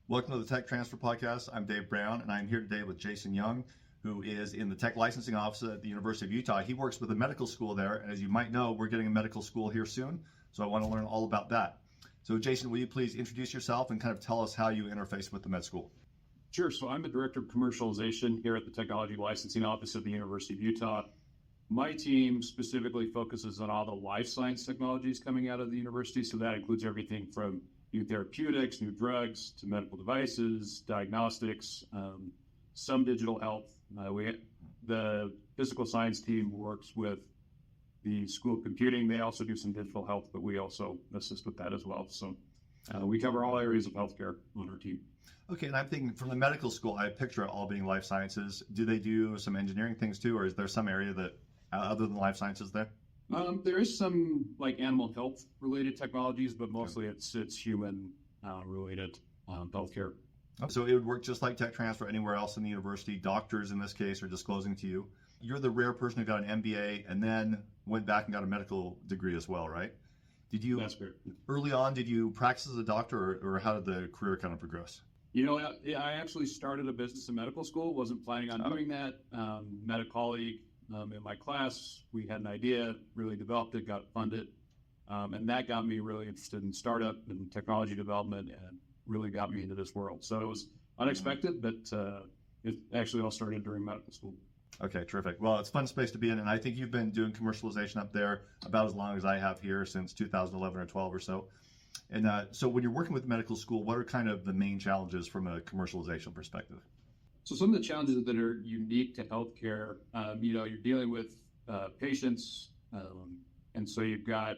Welcome to the Tech Transfer Podcast. I'm Dave Brown, and I'm here today with Jason Young, who is in the Tech Licensing Office at the University of Utah. He works with a medical school there, and as you might know, we're getting a medical school here soon, so I want to learn all about that. So Jason, will you please introduce yourself and kind of tell us how you interface with the med school? Sure. So I'm the Director of Commercialization here at the Technology Licensing Office at the University of Utah. My team specifically focuses on all the life science technologies coming out of the university, so that includes everything from new therapeutics, new drugs, to medical devices, diagnostics, some digital health. The physical science team works with the School of Computing. They also do some digital health, but we also assist with that as well. So we cover all areas of healthcare on our team. Okay, and I'm thinking from the medical school, I picture it all being life sciences. Do they do some engineering things too, or is there some area that, other than life sciences there? There is some like animal health related technologies, but mostly it's human related healthcare. So it would work just like tech transfer anywhere else in the university. Doctors in this case are disclosing to you. You're the rare person who got an MBA and then went back and got a medical degree as well, right? Did you? That's fair. Early on, did you practice as a doctor, or how did the career kind of progress? You know, I actually started a business in medical school. Wasn't planning on doing that. Met a colleague in my class. We had an idea, really developed it, got funded, and that got me really interested in startup and technology development, and really got me into this world. So it was unexpected, but it actually all started during medical school. Okay, terrific. Well, it's a fun space to be in, and I think you've been doing commercialization up there about as long as I have here, since 2011 or 12 or so. And so when you're working with medical school, what are kind of the main challenges from a commercialization perspective? So some of the challenges that are unique to healthcare, you're dealing with patients, and so you've got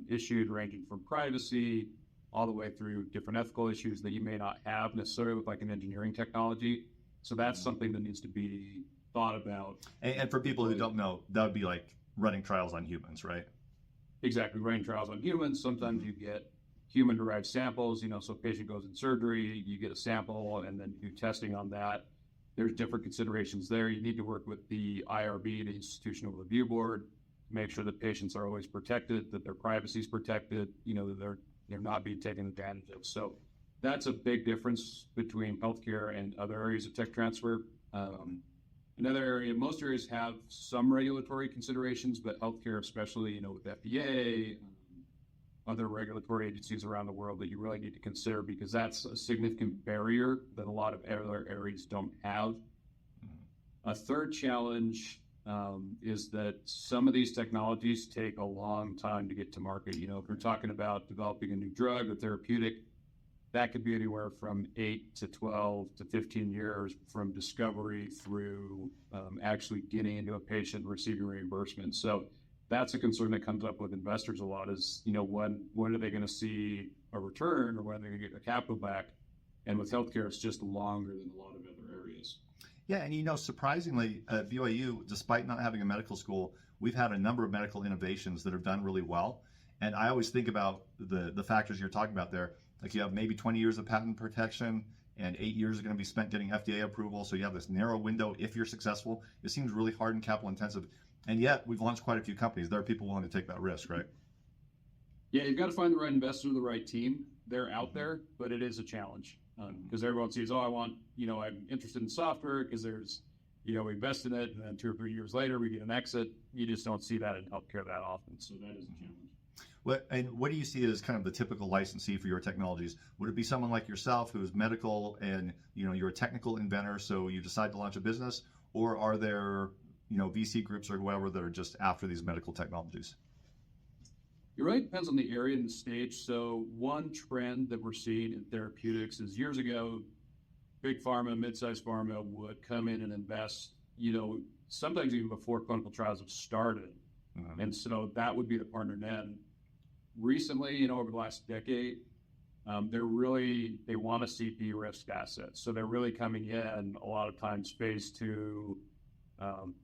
issues ranging from privacy all the way through different ethical issues that you may not have necessarily with like an engineering technology. So that's something that needs to be thought about. And for people who don't know, that would be like running trials on humans, right? Exactly, running trials on humans. Sometimes you get human-derived samples, so a patient goes in surgery, you get a sample, and then you do testing on that. There's different considerations there. You need to work with the IRB, the Institutional Review Board, to make sure that patients are always protected, that their privacy is protected, that they're not being taken advantage of. So that's a big difference between healthcare and other areas of tech transfer. Another area, most areas have some regulatory considerations, but healthcare, especially, with FDA, other regulatory agencies around the world that you really need to consider, because that's a significant barrier that a lot of other areas don't have. A third challenge is that some of these technologies take a long time to get to market. If we're talking about developing a new drug or therapeutic, that could be anywhere from 8 to 12 to 15 years from discovery through actually getting into a patient receiving reimbursement. So that's a concern that comes up with investors a lot is, when are they going to see a return, or when are they going to get their capital back? And with healthcare, it's just longer than a lot of other areas. Yeah, and surprisingly, at BYU, despite not having a medical school, we've had a number of medical innovations that have done really well. And I always think about the factors you're talking about there. Like you have maybe 20 years of patent protection, and 8 years are going to be spent getting FDA approval. So you have this narrow window if you're successful. It seems really hard and capital intensive. And yet we've launched quite a few companies. There are people willing to take that risk, right? Yeah, you've got to find the right investor, the right team. They're out there, but it is a challenge because everyone sees, I'm interested in software because there's, we invest in it, and then 2 or 3 years later we get an exit. You just don't see that in healthcare that often. So that is a challenge. What do you see as kind of the typical licensee for your technologies? Would it be someone like yourself who's medical and, you're a technical inventor, so you decide to launch a business? Or are there, VC groups or whoever that are just after these medical technologies? You're right. Depends on the area and the stage. So one trend that we're seeing in therapeutics is years ago, big pharma, mid-sized pharma would come in and invest, sometimes even before clinical trials have started. Mm-hmm. And so that would be the partner then. Recently, over the last decade, they want to see de-risked assets. So they're really coming in a lot of times phase 2,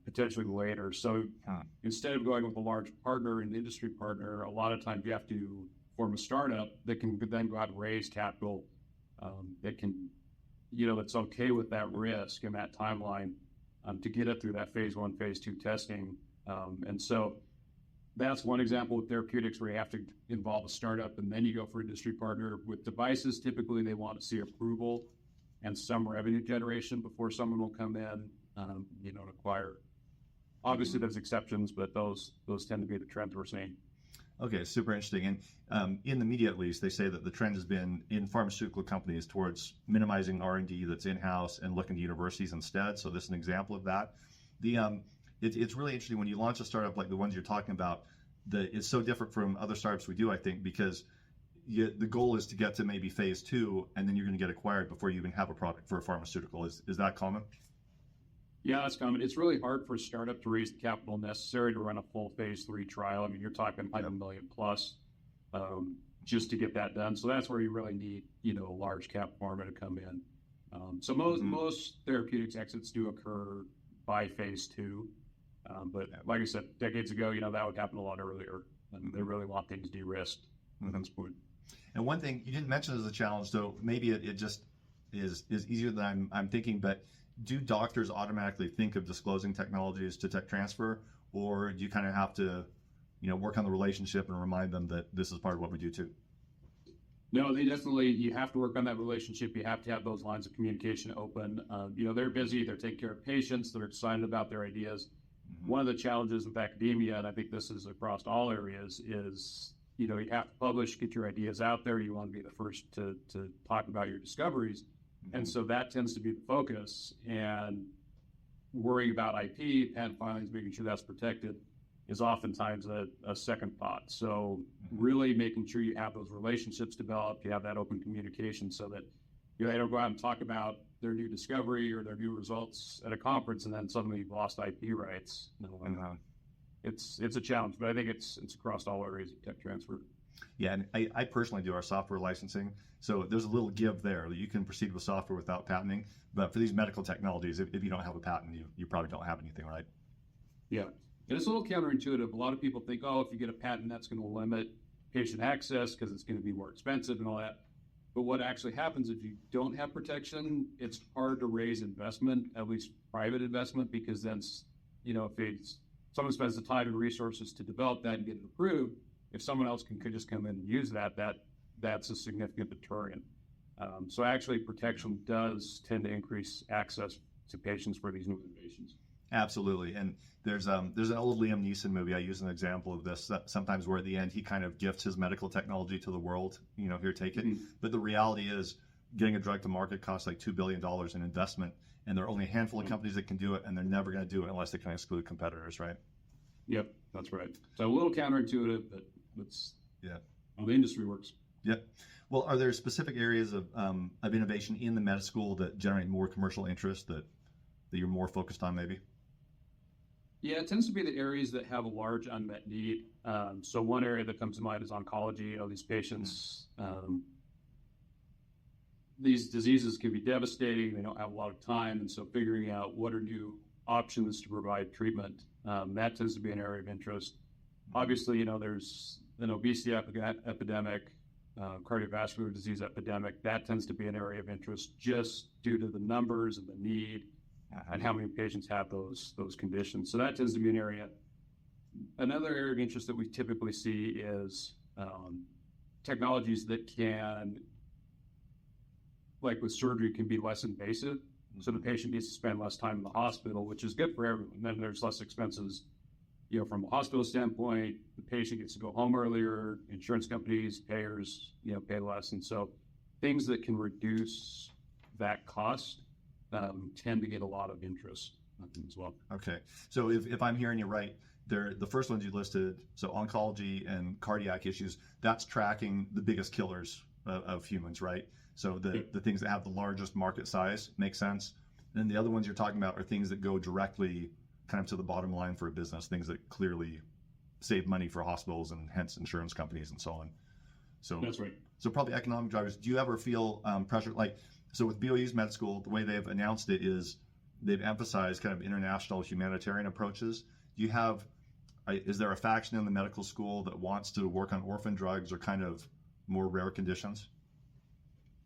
potentially later. So instead of going with a large partner, an industry partner, a lot of times you have to form a startup that can then go out and raise capital that can, that's okay with that risk and that timeline to get it through that phase 1, phase 2 testing. And so that's one example with therapeutics where you have to involve a startup and then you go for industry partner. With devices, typically they want to see approval and some revenue generation before someone will come in, and acquire. Obviously, there's exceptions, but those tend to be the trends we're seeing. Okay, super interesting. And in the media, at least, they say that the trend has been in pharmaceutical companies towards minimizing R&D that's in-house and looking to universities instead. So this is an example of that. It's really interesting when you launch a startup like the ones you're talking about. It's so different from other startups we do, I think, because the goal is to get to maybe phase 2, and then you're going to get acquired before you even have a product for a pharmaceutical. Is that common? Yeah, that's common. It's really hard for a startup to raise the capital necessary to run a full phase 3 trial. I mean, you're talking $100 million plus just to get that done. So that's where you really need, a large cap pharma to come in. So most therapeutics exits do occur by phase 2. But like I said, decades ago, that would happen a lot earlier. And they really want things de-risked at this point. And one thing you didn't mention as a challenge, though, maybe it just is easier than I'm thinking, but do doctors automatically think of disclosing technologies to tech transfer, or do you kind of have to, work on the relationship and remind them that this is part of what we do too? No, you have to work on that relationship. You have to have those lines of communication open. They're busy, they're taking care of patients, they're excited about their ideas. Mm-hmm. One of the challenges with academia, and I think this is across all areas, is, you have to publish, get your ideas out there. You want to be the first to talk about your discoveries. And so that tends to be the focus, and worrying about IP, patent filings, making sure that's protected is oftentimes a second thought. So really making sure you have those relationships developed, you have that open communication so that they don't go out and talk about their new discovery or their new results at a conference and then suddenly you've lost IP rights. It's a challenge, but I think it's across all areas of tech transfer. Yeah, and I personally do our software licensing, so there's a little give there. You can proceed with software without patenting, but for these medical technologies, if you don't have a patent, you probably don't have anything, right? Yeah, and it's a little counterintuitive. A lot of people think, if you get a patent, that's going to limit patient access because it's going to be more expensive and all that. But what actually happens if you don't have protection, it's hard to raise investment, at least private investment, because then, if someone spends the time and resources to develop that and get it approved, if someone else could just come in and use that's a significant deterrent. So actually, protection does tend to increase access to patients for these new innovations. Absolutely, and there's an old Liam Neeson movie. I use an example of this sometimes, where at the end he kind of gifts his medical technology to the world. Here, take it. Mm-hmm. But the reality is, getting a drug to market costs like $2 billion in investment, and there are only a handful of companies that can do it, and they're never going to do it unless they can exclude competitors, right? Yep, that's right. So a little counterintuitive, but that's how the industry works. Yep. Well, are there specific areas of innovation in the med school that generate more commercial interest that you're more focused on, maybe? Yeah, it tends to be the areas that have a large unmet need. So one area that comes to mind is oncology. These patients, these diseases can be devastating. They don't have a lot of time. And so figuring out what are new options to provide treatment, that tends to be an area of interest. Obviously, there's an obesity epidemic, cardiovascular disease epidemic. That tends to be an area of interest just due to the numbers and the need and how many patients have those conditions. So that tends to be an area. Another area of interest that we typically see is technologies that can, like with surgery, can be less invasive. So the patient needs to spend less time in the hospital, which is good for everyone. Then there's less expenses, from a hospital standpoint. The patient gets to go home earlier. Insurance companies, payers, pay less. And so things that can reduce that cost tend to get a lot of interest as well. Okay. So if I'm hearing you right, the first ones you listed, so oncology and cardiac issues, that's tracking the biggest killers of humans, right? So the things that have the largest market size make sense. And then the other ones you're talking about are things that go directly kind of to the bottom line for a business, things that clearly save money for hospitals and hence insurance companies and so on. So that's right. So probably economic drivers. Do you ever feel pressure? So with BYU's med school, the way they've announced it is they've emphasized kind of international humanitarian approaches. Is there a faction in the medical school that wants to work on orphan drugs or kind of more rare conditions?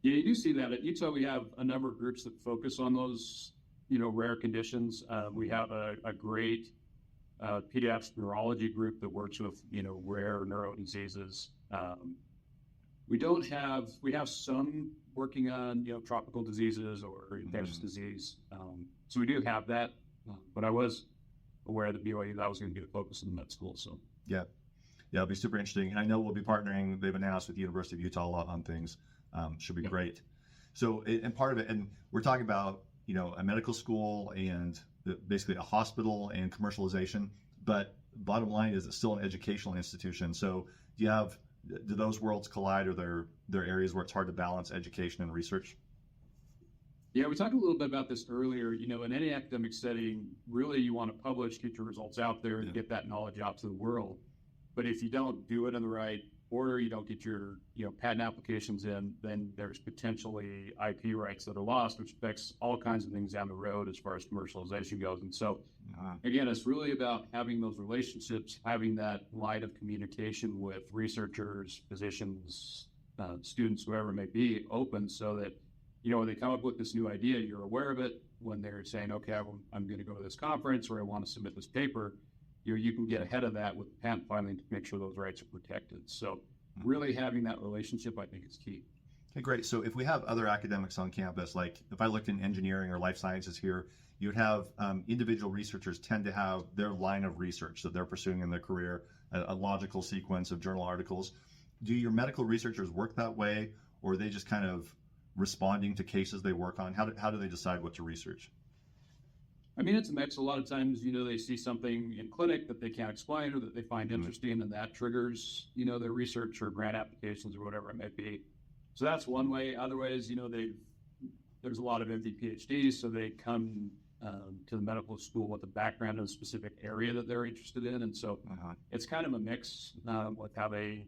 Yeah, you do see that. At Utah, we have a number of groups that focus on those, rare conditions. We have a great, pediatric neurology group that works with, rare neuro diseases. We have some working on, tropical diseases or infectious disease. So we do have that, but I was aware that BYU, that was going to be the focus of the med school. So Yeah, it'll be super interesting. And I know we'll be partnering, they've announced with the University of Utah a lot on things. Should be great. So, and part of it, and we're talking about, a medical school and basically a hospital and commercialization, but bottom line is it's still an educational institution. So do those worlds collide, or there areas where it's hard to balance education and research? Yeah, we talked a little bit about this earlier. In any academic setting, really you want to publish, get your results out there, and get that knowledge out to the world. But if you don't do it in the right order, you don't get your patent applications in, then there's potentially IP rights that are lost, which affects all kinds of things down the road as far as commercialization goes. And so, again, it's really about having those relationships, having that line of communication with researchers, physicians, students, whoever it may be, open, so that when they come up with this new idea, you're aware of it. When they're saying, okay, I'm going to go to this conference, or I want to submit this paper, you can get ahead of that with patent filing to make sure those rights are protected. So really having that relationship, I think, is key. Okay, great. So if we have other academics on campus, like if I looked in engineering or life sciences here, you'd have individual researchers tend to have their line of research that they're pursuing in their career, a logical sequence of journal articles. Do your medical researchers work that way, or are they just kind of responding to cases they work on? How do they decide what to research? I mean, it's a mix. A lot of times, they see something in clinic that they can't explain or that they find interesting, and that triggers, their research or grant applications or whatever it might be. So that's one way. Other ways, there's a lot of MD PhDs, so they come to the medical school with a background in a specific area that they're interested in. And so it's kind of a mix with how they,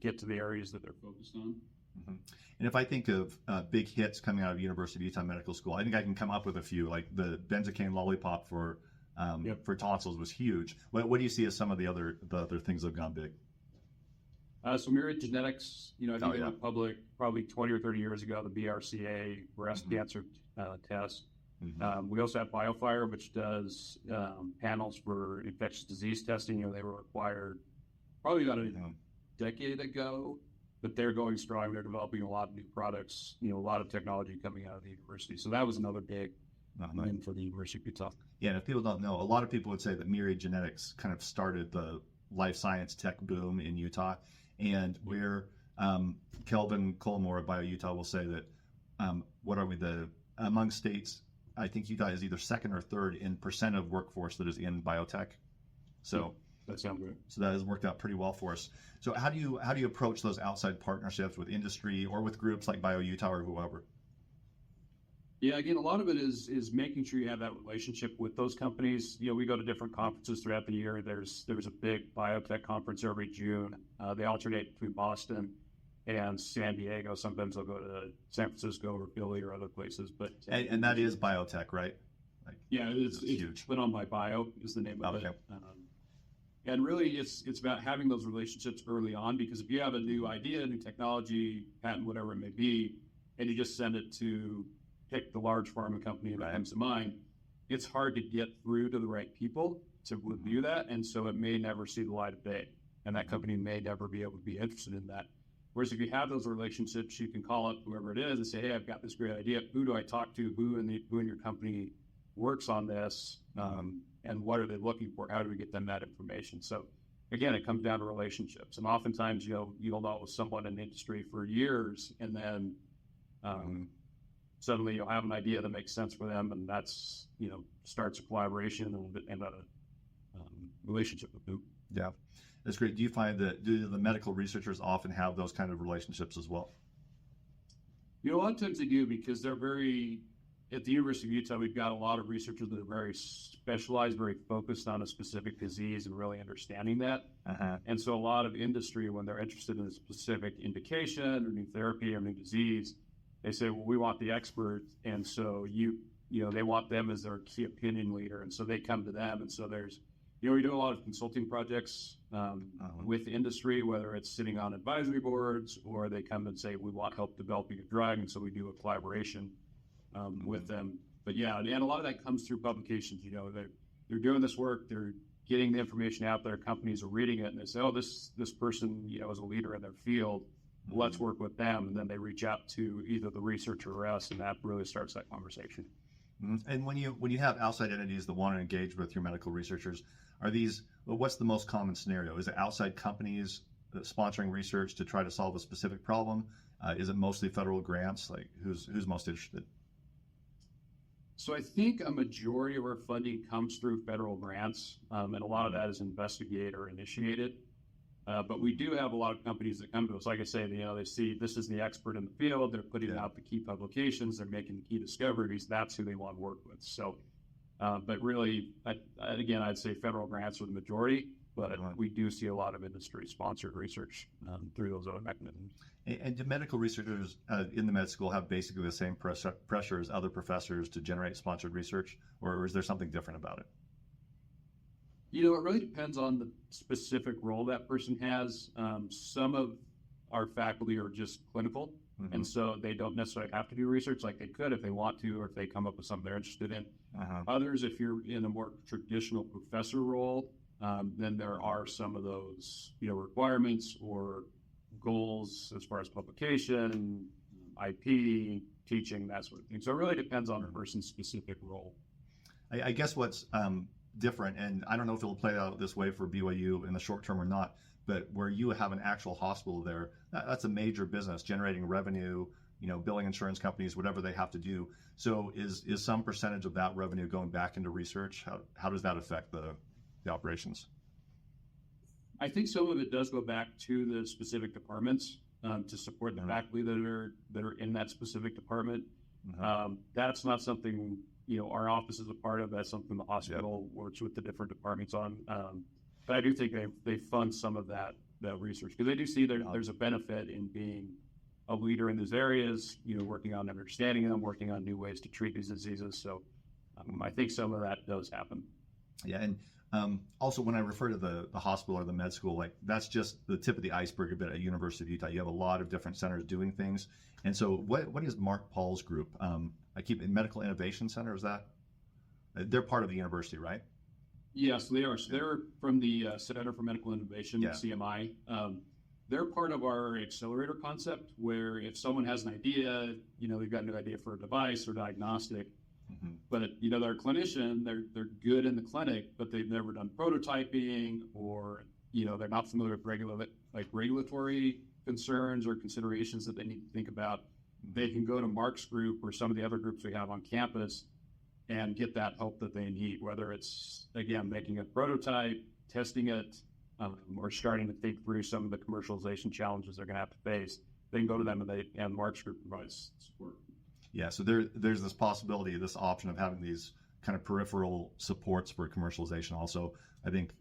get to the areas that they're focused on. Mm-hmm. And if I think of big hits coming out of University of Utah Medical School, I think I can come up with a few. Like the benzocaine lollipop for tonsils was huge. What do you see as some of the other things that have gone big? So Myriad Genetics, I think they went public probably 20 or 30 years ago, the BRCA breast cancer test. We also have BioFire, which does panels for infectious disease testing. They were acquired probably about a decade ago. But they're going strong. They're developing a lot of new products, a lot of technology coming out of the university. So that was another big win for the University of Utah. Yeah, and if people don't know, a lot of people would say that Myriad Genetics kind of started the life science tech boom in Utah. And where Kelvin Colmore at BYU Utah will say that, among states, I think Utah is either second or third in percent of workforce that is in biotech. So that sounds good. So that has worked out pretty well for us. So how do you approach those outside partnerships with industry or with groups like BYU Utah or whoever? Yeah, again, a lot of it is making sure you have that relationship with those companies. We go to different conferences throughout the year. There's a big biotech conference every June. They alternate between Boston and San Diego. Sometimes they'll go to San Francisco or Philly or other places. But and that is biotech, right? It's huge. Put on by Bio is the name of it. And really, it's about having those relationships early on, because if you have a new idea, new technology, patent, whatever it may be, and you just send it to pick the large pharma company that comes to mind, it's hard to get through to the right people to review that, and so it may never see the light of day, and that company may never be able to be interested in that. Whereas if you have those relationships, you can call up whoever it is and say, hey, I've got this great idea. Who do I talk to? Who in your company works on this? And what are they looking for? How do we get them that information? So again, it comes down to relationships. And oftentimes, you'll know someone in the industry for years, and then suddenly you'll have an idea that makes sense for them, and that's, starts a collaboration and a relationship with them. Yeah, that's great. Do you find that the medical researchers often have those kind of relationships as well? A lot of times they do, because they're at the University of Utah, we've got a lot of researchers that are very specialized, very focused on a specific disease and really understanding that. And so a lot of industry, when they're interested in a specific indication or new therapy or new disease, they say, well, we want the expert. And so they want them as their key opinion leader. And so they come to them. And so there's, we do a lot of consulting projects with the industry, whether it's sitting on advisory boards or they come and say, we want help developing a drug. And so we do a collaboration with them. But yeah, and a lot of that comes through publications. They're doing this work, they're getting the information out there. Companies are reading it and they say, oh, this person, is a leader in their field. Let's work with them. And then they reach out to either the researcher or us, and that really starts that conversation. And when you have outside entities that want to engage with your medical researchers, what's the most common scenario? Is it outside companies sponsoring research to try to solve a specific problem? Is it mostly federal grants? Like who's most interested? So I think a majority of our funding comes through federal grants, and a lot of that is investigator initiated. But we do have a lot of companies that come to us. Like I say, they see this is the expert in the field. They're putting out the key publications. They're making the key discoveries. That's who they want to work with. So, but really, again, I'd say federal grants are the majority, but we do see a lot of industry-sponsored research through those other mechanisms. And do medical researchers in the med school have basically the same pressure as other professors to generate sponsored research, or is there something different about it? It really depends on the specific role that person has. Some of our faculty are just clinical, and so they don't necessarily have to do research like they could if they want to, or if they come up with something they're interested in. Others, if you're in a more traditional professor role, then there are some of those, requirements or goals as far as publication, IP, teaching, that sort of thing. So it really depends on the person's specific role. I guess what's different, and I don't know if it'll play out this way for BYU in the short term or not, but where you have an actual hospital there, that's a major business generating revenue, billing insurance companies, whatever they have to do. So is some percentage of that revenue going back into research? How does that affect the operations? I think some of it does go back to the specific departments to support the faculty that are in that specific department. That's not something our office is a part of. That's something the hospital works with the different departments on. But I do think they fund some of that research because they do see there's a benefit in being a leader in these areas. Working on understanding them, working on new ways to treat these diseases. So I think some of that does happen. Yeah, and also when I refer to the hospital or the med school, like that's just the tip of the iceberg a bit at University of Utah. You have a lot of different centers doing things. And so what is Mark Paul's group? Medical Innovation Center, is that? They're part of the university, right? Yes, they are. So they're from the Center for Medical Innovation, CMI. They're part of our accelerator concept where if someone has an idea, they've got a new idea for a device or diagnostic, but they're a clinician, they're good in the clinic, but they've never done prototyping or they're not familiar with regulatory concerns or considerations that they need to think about. They can go to Mark's group or some of the other groups we have on campus and get that help that they need, whether it's, again, making a prototype, testing it, or starting to think through some of the commercialization challenges they're going to have to face. They can go to them and Mark's group provides support. Yeah, so there's this possibility, this option of having these kind of peripheral supports for commercialization. Also, I think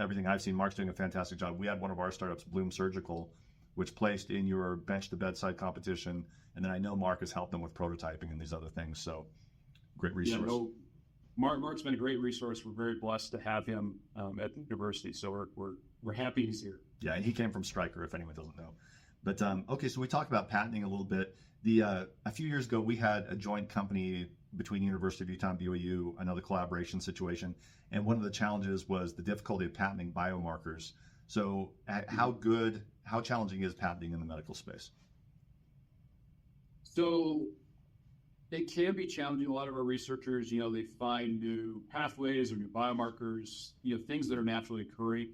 everything I've seen, Mark's doing a fantastic job. We had one of our startups, Bloom Surgical, which placed in your bench to bedside competition. And then I know Mark has helped them with prototyping and these other things. So great resource. Yeah, Mark's been a great resource. We're very blessed to have him at the university. So we're happy he's here. Yeah, and he came from Stryker, if anyone doesn't know. But okay, so we talked about patenting a little bit. A few years ago, we had a joint company between University of Utah and BYU, another collaboration situation. And one of the challenges was the difficulty of patenting biomarkers. So how challenging is patenting in the medical space? So it can be challenging. A lot of our researchers, they find new pathways or new biomarkers, things that are naturally occurring.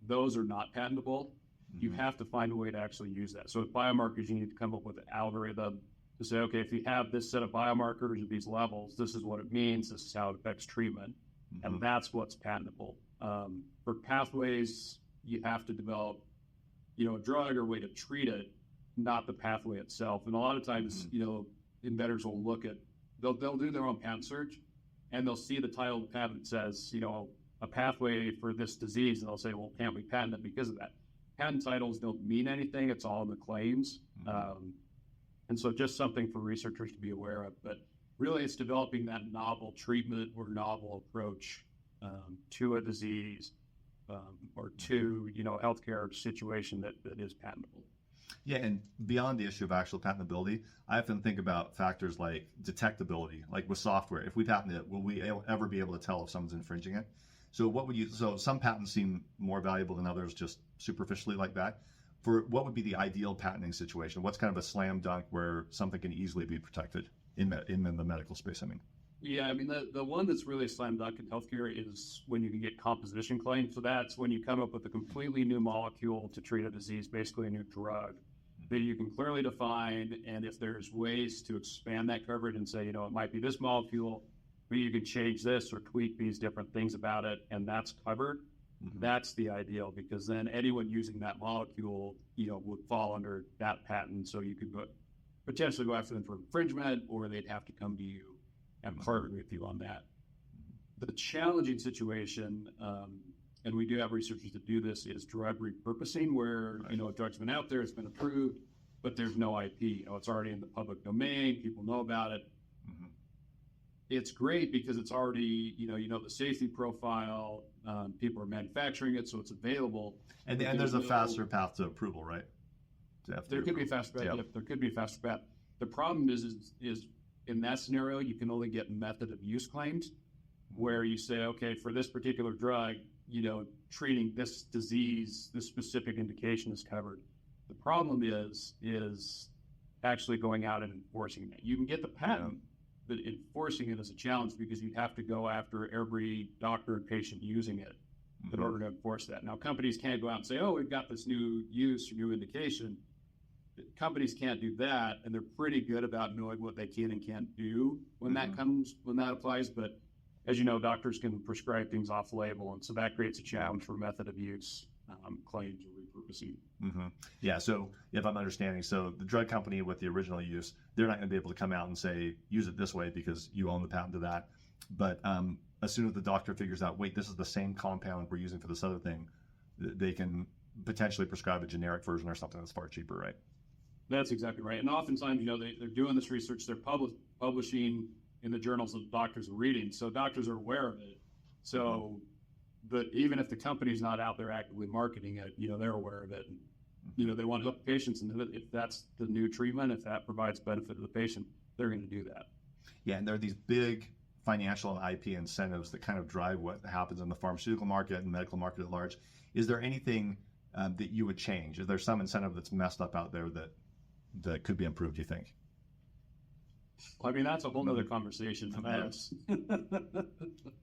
Those are not patentable. You have to find a way to actually use that. So with biomarkers, you need to come up with an algorithm to say, okay, if you have this set of biomarkers at these levels, this is what it means. This is how it affects treatment. And that's what's patentable. For pathways, you have to develop, a drug or way to treat it, not the pathway itself. And a lot of times, inventors will they'll do their own patent search and they'll see the title of the patent says, a pathway for this disease. And they'll say, well, can't we patent it because of that? Patent titles don't mean anything. It's all in the claims. And so just something for researchers to be aware of. But really, it's developing that novel treatment or novel approach to a disease or to, healthcare situation that is patentable. Yeah, and beyond the issue of actual patentability, I often think about factors like detectability, like with software. If we patent it, will we ever be able to tell if someone's infringing it? So what would you, so some patents seem more valuable than others just superficially like that. For what would be the ideal patenting situation? What's kind of a slam dunk where something can easily be protected in the medical space, I mean? Yeah, I mean, the one that's really a slam dunk in healthcare is when you can get composition claims. So that's when you come up with a completely new molecule to treat a disease, basically a new drug that you can clearly define. And if there's ways to expand that coverage and say, it might be this molecule, but you can change this or tweak these different things about it, and that's covered. That's the ideal, because then anyone using that molecule, would fall under that patent. So you could potentially go after them for infringement, or they'd have to come to you and partner with you on that. The challenging situation, and we do have researchers that do this, is drug repurposing, where a drug's been out there, it's been approved, but there's no IP. It's already in the public domain, people know about it. It's great because it's already, the safety profile, people are manufacturing it, so it's available. And there's a faster path to approval, right? There could be a faster path. There could be a faster path. The problem is in that scenario, you can only get method of use claims, where you say, okay, for this particular drug, treating this disease, this specific indication is covered. The problem is actually going out and enforcing it. You can get the patent, but enforcing it is a challenge, because you'd have to go after every doctor and patient using it in order to enforce that. Now, companies can't go out and say, oh, we've got this new use or new indication. Companies can't do that, and they're pretty good about knowing what they can and can't do when that applies. But as you know, doctors can prescribe things off label, and so that creates a challenge for method of use claims or repurposing. Yeah, so if I'm understanding, so the drug company with the original use, they're not going to be able to come out and say, use it this way because you own the patent to that. But as soon as the doctor figures out, wait, this is the same compound we're using for this other thing, they can potentially prescribe a generic version or something that's far cheaper, right? That's exactly right. And oftentimes, they're doing this research, they're publishing in the journals that doctors are reading, so doctors are aware of it. So, but even if the company's not out there actively marketing it, they're aware of it. And, they want to help patients, and if that's the new treatment, if that provides benefit to the patient, they're going to do that. Yeah, and there are these big financial and IP incentives that kind of drive what happens in the pharmaceutical market and medical market at large. Is there anything that you would change? Is there some incentive that's messed up out there that could be improved, do you think? I mean, that's a whole other conversation.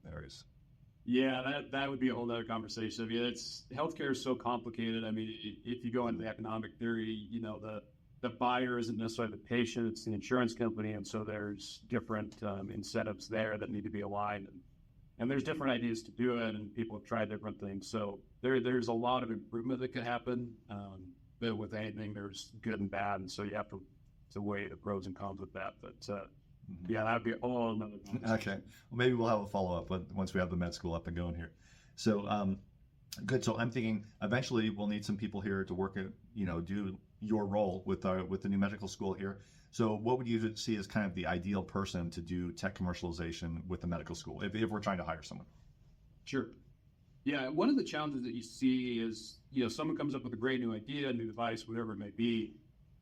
There is. Yeah, that would be a whole other conversation. I mean, healthcare is so complicated. I mean, if you go into the economic theory, the buyer isn't necessarily the patient, it's the insurance company. And so there's different incentives there that need to be aligned. And there's different ideas to do it, and people have tried different things. So there's a lot of improvement that could happen. But with anything, there's good and bad. And so you have to weigh the pros and cons with that. But yeah, that would be all another conversation. Okay. Well, maybe we'll have a follow-up once we have the med school up and going here. So good. So I'm thinking eventually we'll need some people here to work at, do your role with the new medical school here. So what would you see as kind of the ideal person to do tech commercialization with the medical school if we're trying to hire someone? Sure. Yeah, one of the challenges that you see is, someone comes up with a great new idea, new device, whatever it may be.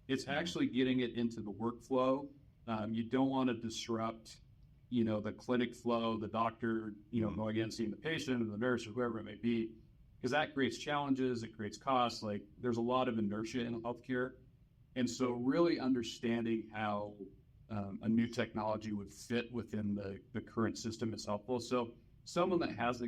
It's actually getting it into the workflow. You don't want to disrupt, the clinic flow, the doctor, going in, seeing the patient or the nurse or whoever it may be, because that creates challenges, it creates costs. Like, there's a lot of inertia in healthcare. And so really understanding how a new technology would fit within the current system is helpful. So someone that has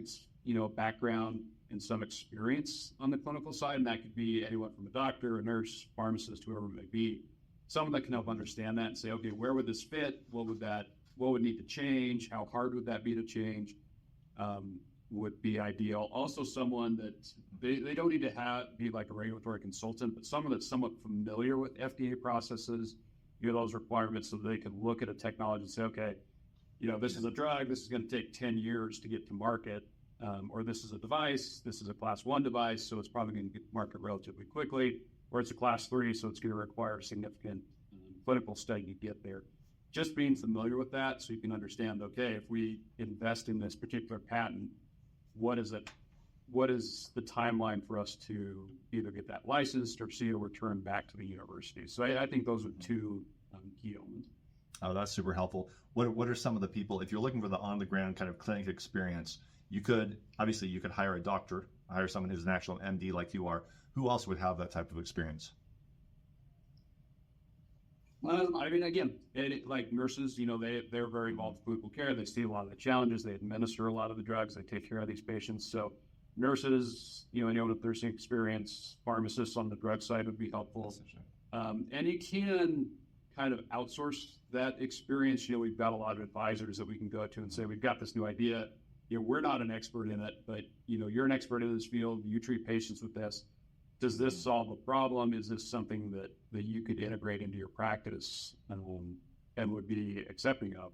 background and some experience on the clinical side, and that could be anyone from a doctor, a nurse, pharmacist, whoever it may be, someone that can help understand that and say, okay, where would this fit? What would need to change? How hard would that be to change? Would be ideal. Also, someone that they don't need to be like a regulatory consultant, but someone that's somewhat familiar with FDA processes, those requirements, so they can look at a technology and say, okay, this is a drug, this is going to take 10 years to get to market. Or this is a device, this is a class 1 device, so it's probably going to get to market relatively quickly, or it's a class 3, so it's going to require significant clinical study to get there. Just being familiar with that, so you can understand, okay, if we invest in this particular patent, what is the timeline for us to either get that licensed or see a return back to the university? So I think those are two key elements. Oh, that's super helpful. What are some of the people, if you're looking for the on-the-ground kind of clinic experience, you could hire a doctor, hire someone who's an actual MD like you are, who else would have that type of experience. I mean, again, like nurses, they're very involved in clinical care. They see a lot of the challenges. They administer a lot of the drugs. They take care of these patients. So nurses, anyone with nursing experience, pharmacists on the drug side would be helpful. And you can kind of outsource that experience. We've got a lot of advisors that we can go to and say, we've got this new idea. We're not an expert in it, but you're an expert in this field. You treat patients with this. Does this solve a problem? Is this something that you could integrate into your practice and would be accepting of?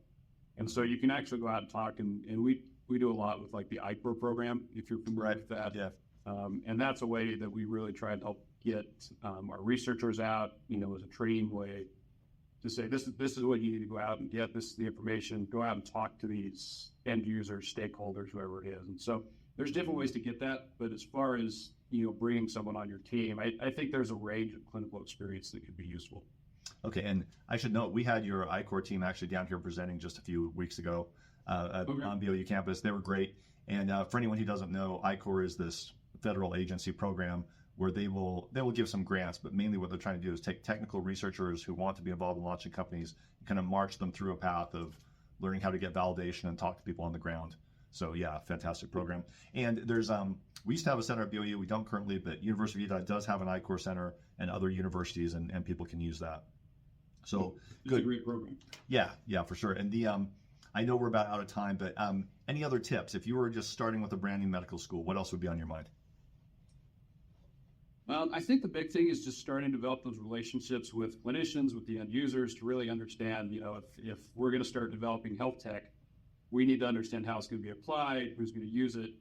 And so you can actually go out and talk, and we do a lot with like the IORE program, if you're familiar with that. Yeah. And that's a way that we really try to help get our researchers out, as a training way to say, this is what you need to go out and get. This is the information. Go out and talk to these end users, stakeholders, whoever it is. And so there's different ways to get that. But as far as bringing someone on your team, I think there's a range of clinical experience that could be useful. Okay, and I should note, we had your IORE team actually down here presenting just a few weeks ago on BYU campus. They were great. And for anyone who doesn't know, IORE is this federal agency program where they will give some grants, but mainly what they're trying to do is take technical researchers who want to be involved in launching companies and kind of march them through a path of learning how to get validation and talk to people on the ground. So yeah, fantastic program. And there's we used to have a center at BYU. We don't currently, but University of Utah does have an IORE center, and other universities and people can use that. So it's a great program. Yeah, for sure. And the I know we're about out of time, but any other tips? If you were just starting with a brand new medical school, what else would be on your mind? I think the big thing is just starting to develop those relationships with clinicians, with the end users, to really understand, if we're going to start developing health tech, we need to understand how it's going to be applied, who's going to use it.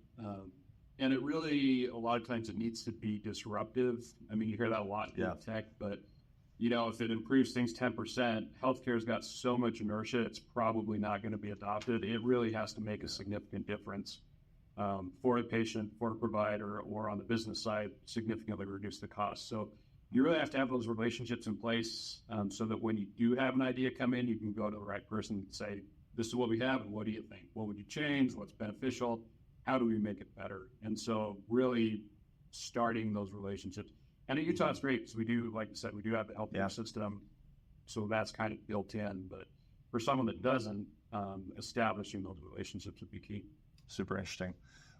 And it really, a lot of times it needs to be disruptive. I mean, you hear that a lot in tech, but if it improves things 10%, healthcare's got so much inertia, it's probably not going to be adopted. It really has to make a significant difference for the patient, for the provider, or on the business side, significantly reduce the cost. So you really have to have those relationships in place so that when you do have an idea come in, you can go to the right person and say, this is what we have, and what do you think? What would you change? What's beneficial? How do we make it better? And so really starting those relationships. And at Utah, it's great because we do, like you said, we do have the healthcare system. So that's kind of built in. But for someone that doesn't, establishing those relationships would be key. Super interesting.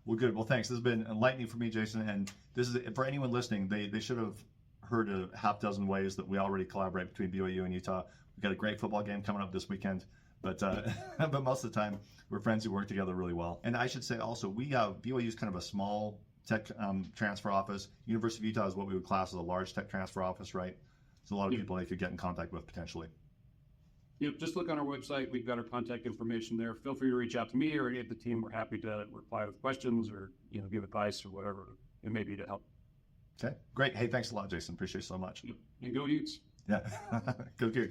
Well, good. Well, thanks. This has been enlightening for me, Jason. And this is, for anyone listening, they should have heard a half dozen ways that we already collaborate between BYU and Utah. We've got a great football game coming up this weekend. But but most of the time, we're friends who work together really well. And I should say also, BYU is kind of a small tech transfer office. University of Utah is what we would class as a large tech transfer office, right? So a lot of people they could get in contact with potentially. Yep, just look on our website. We've got our contact information there. Feel free to reach out to me or any of the team. We're happy to reply with questions or give advice or whatever it may be to help. Okay, great. Hey, thanks a lot, Jason. Appreciate it so much. And go Utes. Yeah, go Utes.